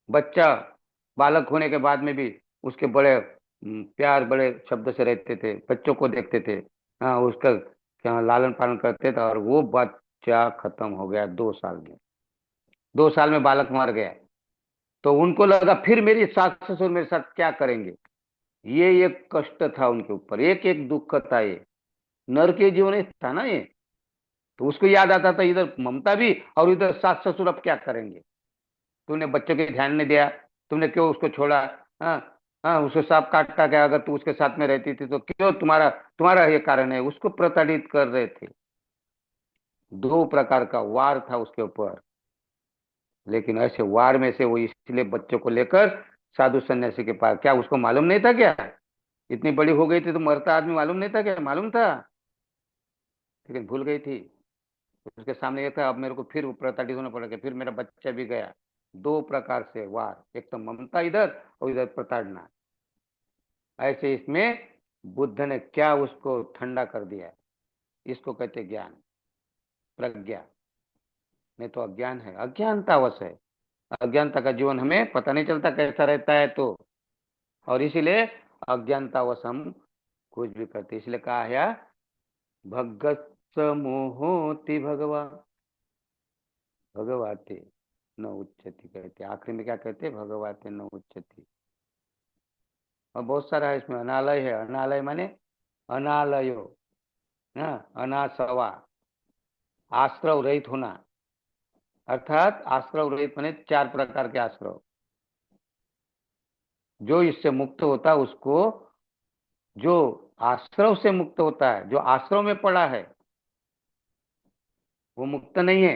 बच्चा, बालक होने के बाद में भी उसके बड़े प्यार, बड़े शब्द से रहते थे, बच्चों को देखते थे। हाँ, उसका क्या लालन पालन करते थे। और वो बच्चा खत्म हो गया 2 साल में। 2 साल में बालक मर गया। तो उनको लगा फिर मेरी सास ससुर मेरे साथ क्या करेंगे। ये एक कष्ट था उनके ऊपर, एक एक दुख था ये। नरक जीवन ही था ना ये। तो उसको याद आता था, इधर ममता भी और इधर सास ससुर, अब क्या करेंगे। तूने बच्चों के ध्यान नहीं दिया, तुमने क्यों उसको छोड़ा। हाँ, हाँ, उसको सांप काटता क्या, अगर तू उसके साथ में रहती थी तो क्यों, तुम्हारा तुम्हारा ये कारण है। उसको प्रताड़ित कर रहे थे। 2 प्रकार का वार था उसके ऊपर। लेकिन ऐसे वार में से वो इसलिए बच्चों को लेकर साधु सन्यासी के पास, क्या उसको मालूम नहीं था क्या? इतनी बड़ी हो गई थी तो मरता आदमी मालूम नहीं था क्या? मालूम था, लेकिन भूल गई थी। उसके सामने ये था, अब मेरे को फिर प्रताड़ित होना पड़ेगा, फिर मेरा बच्चा भी गया। 2 प्रकार से वार, एक तो ममता इधर और इधर प्रताड़ना। ऐसे इसमें बुद्ध ने क्या उसको ठंडा कर दिया है। इसको कहते ज्ञान, प्रज्ञा। नहीं तो अज्ञान है, अज्ञानता वश है। अज्ञानता का जीवन हमें पता नहीं चलता कैसा रहता है तो। और इसीलिए अज्ञानता वश हम कुछ भी करते, इसलिए कहा है भगत मोहोति भगवा, भगवाते न उच्चति, कहते आखिरी में क्या कहते, भगवाते न उच्चति। और बहुत सारा है इसमें, अनालय है, अनालय माने अनालयो, ना, अनासवा, आश्रव रहित होना। अर्थात आश्रव रहित माने 4 प्रकार के आश्रव। जो इससे मुक्त होता है उसको, जो आश्रव से मुक्त होता है, जो आश्रव में पड़ा है, वो मुक्त नहीं है,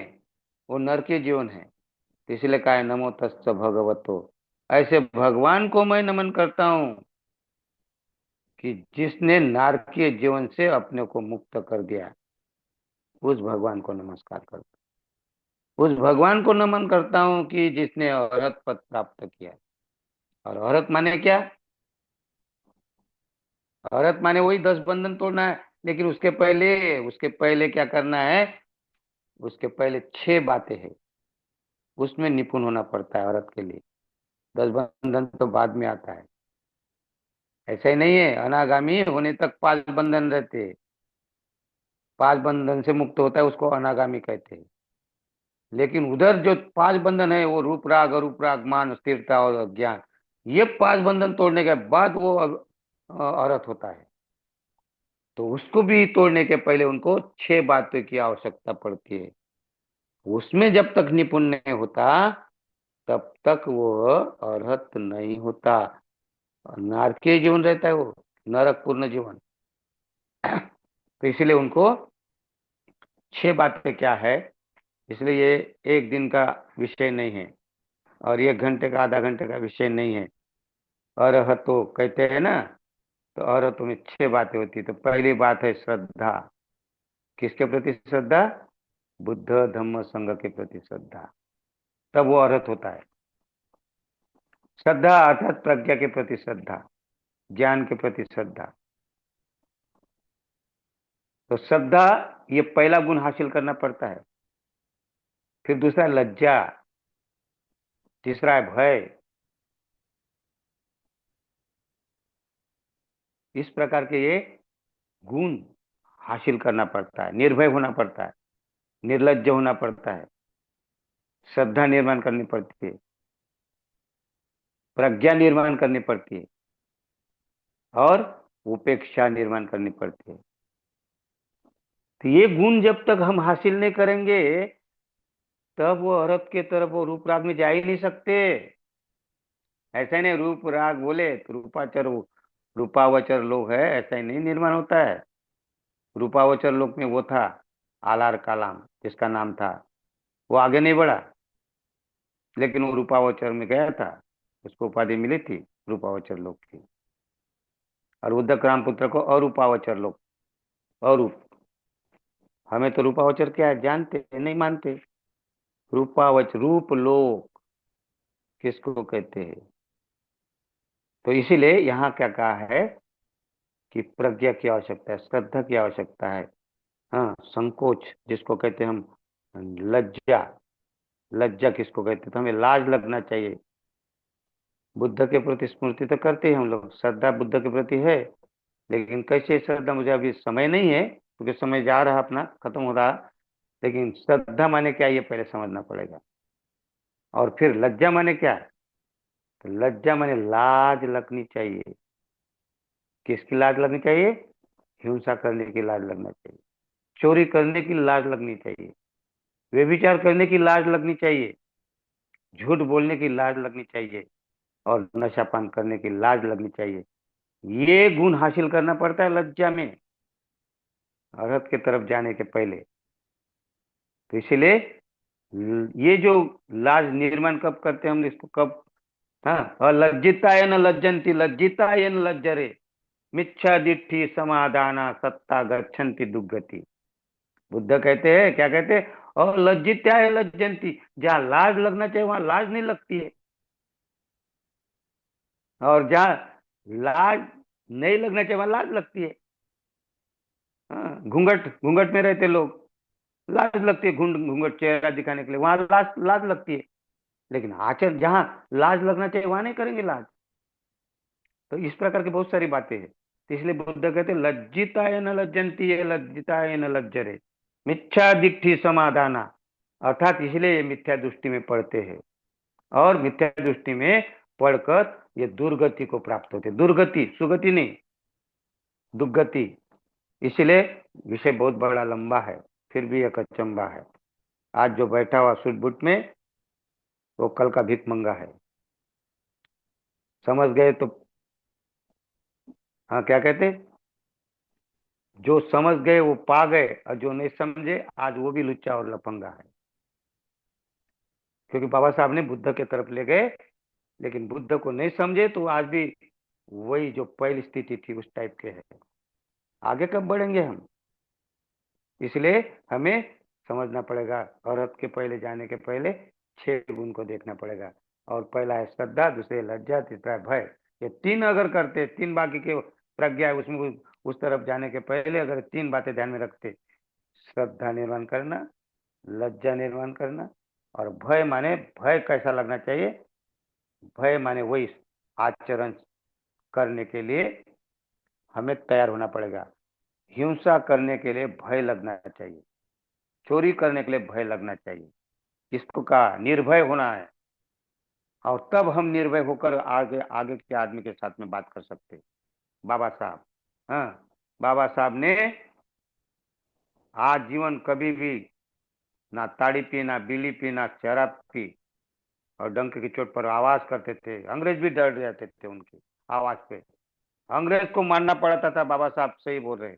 वो नरकीय जीवन है। तो इसलिए कहा है नमो तस्ස भगवतो। ऐसे भगवान को मैं नमन करता हूं कि जिसने नारकीय जीवन से अपने को मुक्त कर दिया। उस भगवान को नमस्कार करता हूं। उस भगवान को नमन करता हूं कि जिसने अरहत पद प्राप्त किया। और अरहत माने क्या? अरहत माने वही 10 बंधन तोड़ना है। लेकिन उसके पहले क्या करना है? उसके पहले 6 बातें हैं। उसमें निपुण होना पड़ता है औरत के लिए। 10 बंधन तो बाद में आता है। ऐसा ही नहीं है, अनागामी होने तक 5 बंधन रहते हैं। 5 बंधन से मुक्त होता है उसको अनागामी कहते हैं। लेकिन उधर जो 5 बंधन है वो रूप राग, अरूप राग, मान, स्थिरता और अज्ञान, ये 5 बंधन तोड़ने के बाद वो अरहत होता है। तो उसको भी तोड़ने के पहले उनको 6 बातों की आवश्यकता पड़ती है। उसमें जब तक निपुण नहीं होता तब तक वो अरहत नहीं होता। नारकीय जीवन रहता है वो, नरक पूर्ण जीवन। तो इसलिए उनको 6 बातें क्या है, इसलिए ये एक दिन का विषय नहीं है, और 1 घंटे का, आधा घंटे का विषय नहीं है। अरहत तो कहते हैं ना, तो अरहत में 6 बातें होती है। तो पहली बात है श्रद्धा। किसके प्रति श्रद्धा? बुद्ध धम्म संघ के प्रति श्रद्धा। तब वो अरहत होता है। श्रद्धा अर्थात प्रज्ञा के प्रति श्रद्धा, ज्ञान के प्रति श्रद्धा। तो श्रद्धा, ये पहला गुण हासिल करना पड़ता है। फिर दूसरा लज्जा, तीसरा है भय, इस प्रकार के ये गुण हासिल करना पड़ता है। निर्भय होना पड़ता है, निर्लज्ज होना पड़ता है, श्रद्धा निर्माण करनी पड़ती है, प्रज्ञा निर्माण करनी पड़ती है और उपेक्षा निर्माण करनी पड़ती है। तो ये गुण जब तक हम हासिल नहीं करेंगे तब वो औरत के तरफ वो रूप राग में जा ही नहीं सकते। ऐसा ही नहीं रूप राग बोले तो रूपाचर रूपावचर लोग है, ऐसा ही नहीं निर्माण होता है। रूपावचर लोक में वो था आलार कालाम, जिसका नाम था, वो आगे नहीं बढ़ा, लेकिन वो रूपावचर में गया था, उसको उपाधि मिली थी रूपावचर लोक की। और उद्धक राम पुत्र को अरूपावचर लोक, अरूप। हमें तो रूपावचर क्या है जानते नहीं, मानते। रूपावच रूप लोक किसको कहते हैं? तो इसीलिए यहाँ क्या कहा है कि प्रज्ञा की आवश्यकता है, श्रद्धा की आवश्यकता है। हाँ, संकोच जिसको कहते हैं हम, लज्जा, लज्जा किसको कहते हैं? तो हमें लाज लगना चाहिए। बुद्ध के प्रति स्मृति तो करते हैं हम लोग, श्रद्धा बुद्ध के प्रति है, लेकिन कैसे श्रद्धा, मुझे अभी समय नहीं है क्योंकि समय जा रहा अपना, खत्म हो रहा। लेकिन श्रद्धा माने क्या ये पहले समझना पड़ेगा। और फिर लज्जा माने क्या है? तो लज्जा माने लाज लगनी चाहिए। किसकी लाज लगनी चाहिए? हिंसा करने की लाज लगना चाहिए, चोरी करने की लाज लगनी चाहिए, व्यभिचार करने की लाज लगनी चाहिए, झूठ बोलने की लाज लगनी चाहिए और नशापान करने की लाज लगनी चाहिए। ये गुण हासिल करना पड़ता है लज्जा में, औरत की तरफ जाने के पहले। तो इसीलिए ये जो लाज निर्माण कब करते हैं हम इसको, कब? हाँ, लज्जिताय न लज्जन्ति लज्जिताय न लज्जरे, मिच्छा दिट्ठी समाधाना सत्ता गच्छन्ति दुर्गति। बुद्ध कहते हैं, क्या कहते हैं? और लज्जिताय लज्जन्ति, जहाँ लाज लगना चाहिए वहां लाज नहीं लगती है, और जहाँ लाज नहीं लगना चाहिए वहां लाज लगती है। हाँ, घूंघट घूंघट में रहते लोग, लाज लगती है घूंघट चेहरा दिखाने के लिए, वहां लाज लाज लगती है। लेकिन आचरण जहां लाज लगना चाहिए वहां नहीं करेंगे लाज। तो इस प्रकार की बहुत सारी बातें हैं। तो इसलिए बुद्ध कहते हैं लज्जिताय न लज्जन्ति ये लज्जिताय न लज्जरे, मिथ्या दिट्ठी समाधाना। अर्थात इसलिए ये मिथ्या दृष्टि में पढ़ते हैं, और मिथ्या दृष्टि में पढ़कर ये दुर्गति को प्राप्त होते, दुर्गति, सुगति नहीं, दुर्गति। इसलिए विषय बहुत बड़ा लंबा है, फिर भी एक अचंबा है। आज जो बैठा हुआ सुटबुट में वो कल का भिखमंगा है। समझ गए तो? हाँ, क्या कहते? जो समझ गए वो पा गए, और जो नहीं समझे आज वो भी लुच्चा और लफंगा है। क्योंकि बाबा साहब ने बुद्ध के तरफ ले गए, लेकिन बुद्ध को नहीं समझे तो आज भी वही जो पहली स्थिति थी उस टाइप के है। आगे कब बढ़ेंगे हम? इसलिए हमें समझना पड़ेगा, औरत के पहले जाने के पहले 6 गुण को देखना पड़ेगा। और पहला है श्रद्धा, दूसरे लज्जा, तीसरा है भय। ये 3 अगर करते, 3 बाकी के प्रज्ञा है उसमें, उस तरफ जाने के पहले अगर 3 बातें ध्यान में रखते, श्रद्धा निर्माण करना, लज्जा निर्माण करना, और भय माने भय कैसा लगना चाहिए? भय माने वही आचरण करने के लिए हमें तैयार होना पड़ेगा। हिंसा करने के लिए भय लगना चाहिए, चोरी करने के लिए भय लगना चाहिए। इसको कहा निर्भय होना है। और तब हम निर्भय होकर आगे आगे के आदमी के साथ में बात कर सकते। बाबा साहब, हाँ, बाबा साहब ने आज जीवन कभी भी ना ताड़ी पी, ना बीड़ी पी, ना शराब पी, और डंक की चोट पर आवाज करते थे, अंग्रेज भी डर जाते थे उनकी आवाज पे। अंग्रेज को मानना पड़ता था, बाबा साहब सही बोल रहे।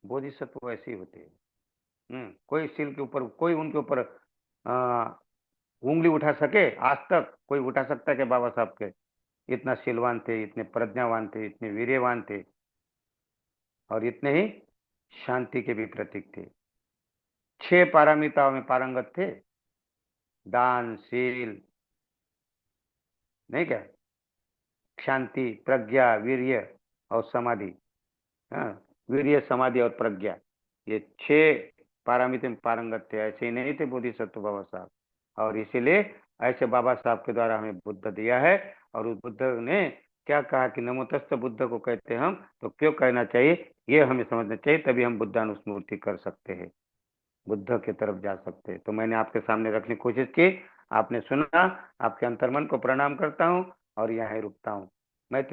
बोधिसत्व ऐसे ही होते हैं। कोई सिल के ऊपर, कोई उनके ऊपर उंगली उठा सके? आज तक कोई उठा सकता है कि बाबा साहब के? इतना शीलवान थे, इतने प्रज्ञावान थे, इतने वीर्यवान थे, और इतने ही शांति के भी प्रतीक थे। 6 पारमिताओं में पारंगत थे, दान, शील, नहीं क्या, शांति, प्रज्ञा, वीर्य और समाधि। हाँ, वीर्य, समाधि और प्रज्ञा, ये 6 पारमित में पारंगत थे। ऐसे ही नहीं थे बोधिसत्व बाबा साहब। और इसीलिए ऐसे बाबा साहब के द्वारा हमें बुद्ध दिया है, और उस बुद्ध ने क्या कहा कि नमोतस्त बुद्ध को कहते हैं हम, तो क्यों कहना चाहिए ये हमें समझना चाहिए, तभी हम बुद्धानुस्मृति कर सकते हैं, बुद्ध की तरफ जा सकते हैं। तो मैंने आपके सामने रखने की कोशिश की, आपने सुना। आपके अंतर्मन को प्रणाम करता हूँ और यहाँ ही रुकता हूँ। मैं